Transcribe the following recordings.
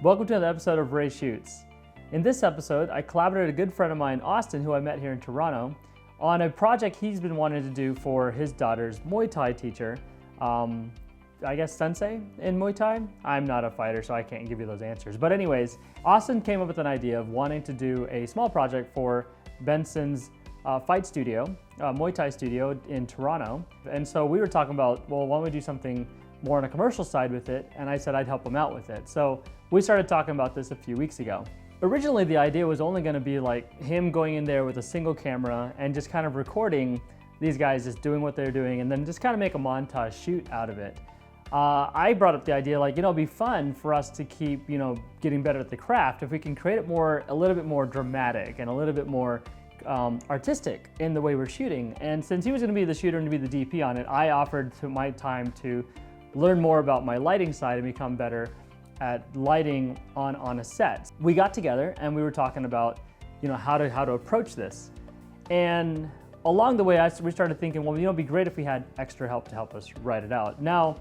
Welcome to another episode of RayShoots. In this episode, I collaborated with a good friend of mine, Austin, who I met here in Toronto, on a project he's been wanting to do for his daughter's Muay Thai teacher. I guess sensei in Muay Thai? I'm not a fighter, so I can't give you those answers. But anyways, Austin came up with an idea of wanting to do a small project for Benson's fight studio, Muay Thai studio in Toronto. And so we were talking about, well, why don't we do something more on a commercial side with it? And I said I'd help him out with it. So we started talking about this a few weeks ago. Originally, the idea was only going to be like him going in there with a single camera and just kind of recording these guys just doing what they're doing and then just kind of make a montage shoot out of it. I brought up the idea like, it'd be fun for us to keep, getting better at the craft if we can create it a little bit more dramatic and a little bit more artistic in the way we're shooting. And since he was going to be the shooter and to be the DP on it, I offered to my time to learn more about my lighting side and become better at lighting on a set. We got together and we were talking about, how to approach this. And along the way, we started thinking, well, it'd be great if we had extra help to help us write it out. Now,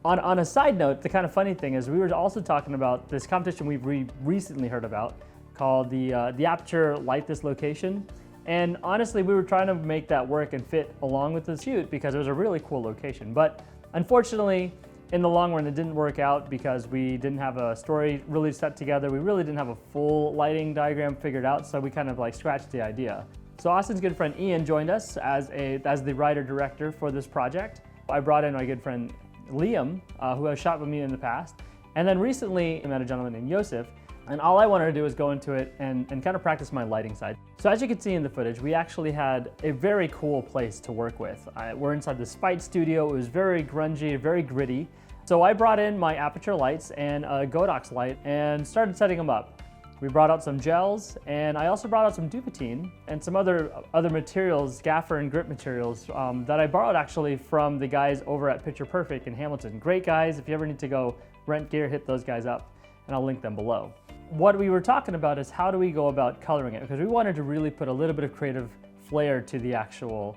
on a side note, the kind of funny thing is we were also talking about this competition we've recently heard about called the Aperture Light This Location. And honestly, we were trying to make that work and fit along with the shoot because it was a really cool location. But unfortunately, in the long run, it didn't work out because we didn't have a story really set together. We really didn't have a full lighting diagram figured out, so we kind of scratched the idea. So Austin's good friend Ian joined us as the writer-director for this project. I brought in my good friend Liam, who has shot with me in the past. And then recently I met a gentleman named Youssef, and all I wanted to do was go into it and kind of practice my lighting side. So as you can see in the footage, we actually had a very cool place to work with. We're inside this fight studio. It was very grungy, very gritty. So I brought in my Aperture lights and a Godox light and started setting them up. We brought out some gels, and I also brought out some Duvetine and some other materials, gaffer and grip materials that I borrowed actually from the guys over at Picture Perfect in Hamilton. Great guys. If you ever need to go rent gear, hit those guys up, and I'll link them below. What we were talking about is how do we go about coloring it, because we wanted to really put a little bit of creative flair to the actual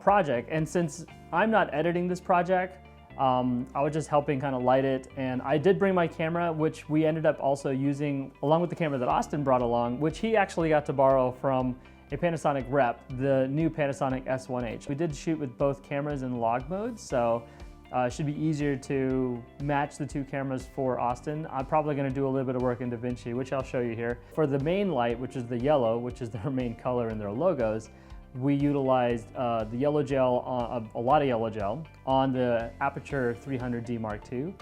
project. And since I'm not editing this project, I was just helping kind of light it, and I did bring my camera, which we ended up also using along with the camera that Austin brought along, which he actually got to borrow from a Panasonic rep, the new Panasonic S1H. We did shoot with both cameras in log mode, so it should be easier to match the two cameras for Austin. I'm probably going to do a little bit of work in DaVinci, which I'll show you here. For the main light, which is the yellow, which is their main color in their logos, we utilized the yellow gel, a lot of yellow gel, on the Aperture 300D Mark II.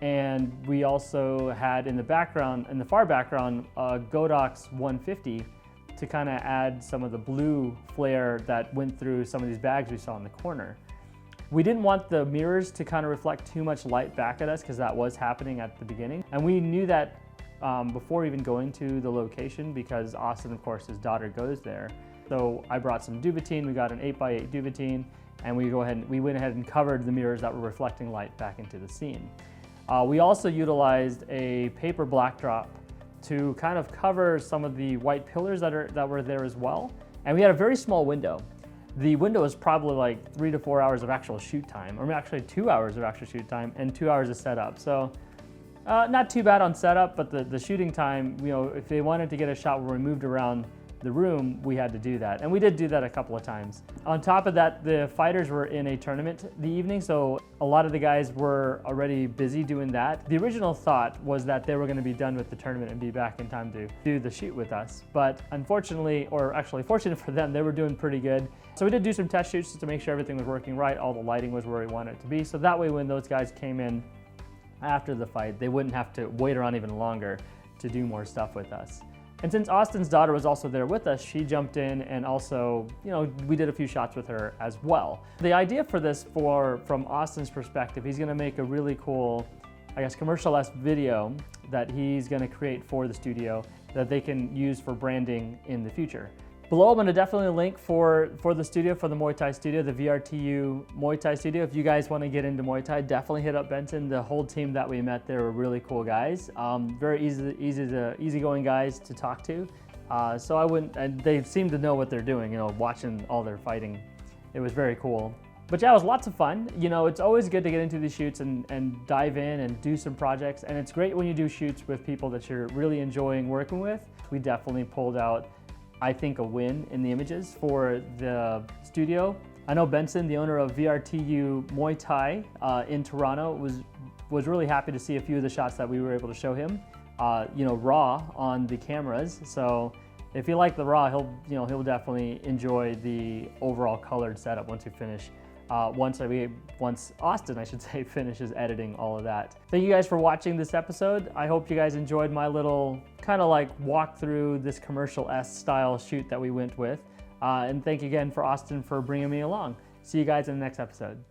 And we also had in the far background, Godox 150 to kind of add some of the blue flare that went through some of these bags we saw in the corner. We didn't want the mirrors to kind of reflect too much light back at us because that was happening at the beginning. And we knew that before even going to the location because Austin, of course, his daughter goes there. So I brought some Duvetine, we got an 8x8 Duvetine, and we went ahead and covered the mirrors that were reflecting light back into the scene. We also utilized a paper backdrop to kind of cover some of the white pillars that were there as well. And we had a very small window. The window was probably like 3 to 4 hours of actual shoot time, or actually 2 hours of actual shoot time and 2 hours of setup. So not too bad on setup, but the shooting time, if they wanted to get a shot where we moved around the room, we had to do that. And we did do that a couple of times. On top of that, the fighters were in a tournament the evening, so a lot of the guys were already busy doing that. The original thought was that they were going to be done with the tournament and be back in time to do the shoot with us. But unfortunately, or actually fortunate for them, they were doing pretty good. So we did do some test shoots just to make sure everything was working right, all the lighting was where we wanted it to be. So that way when those guys came in after the fight, they wouldn't have to wait around even longer to do more stuff with us. And since Austin's daughter was also there with us, she jumped in and also, we did a few shots with her as well. The idea for this, from Austin's perspective, he's gonna make a really cool, commercial-esque video that he's gonna create for the studio that they can use for branding in the future. Below, I'm going to definitely link for the studio, for the Muay Thai studio, the VRTU Muay Thai studio. If you guys want to get into Muay Thai, definitely hit up Benson. The whole team that we met there were really cool guys. Very easygoing guys to talk to. And they seem to know what they're doing, watching all their fighting. It was very cool. But yeah, it was lots of fun. You know, it's always good to get into these shoots and dive in and do some projects. And it's great when you do shoots with people that you're really enjoying working with. We definitely pulled out, I think, a win in the images for the studio. I know Benson, the owner of VRTU Muay Thai in Toronto, was really happy to see a few of the shots that we were able to show him, you know, raw on the cameras. So if you like the raw, he'll definitely enjoy the overall colored setup once we finish. Once Austin, I should say, finishes editing all of that. Thank you guys for watching this episode. I hope you guys enjoyed my little kind of like walk through this commercial-esque style shoot that we went with. And thank you again for Austin for bringing me along. See you guys in the next episode.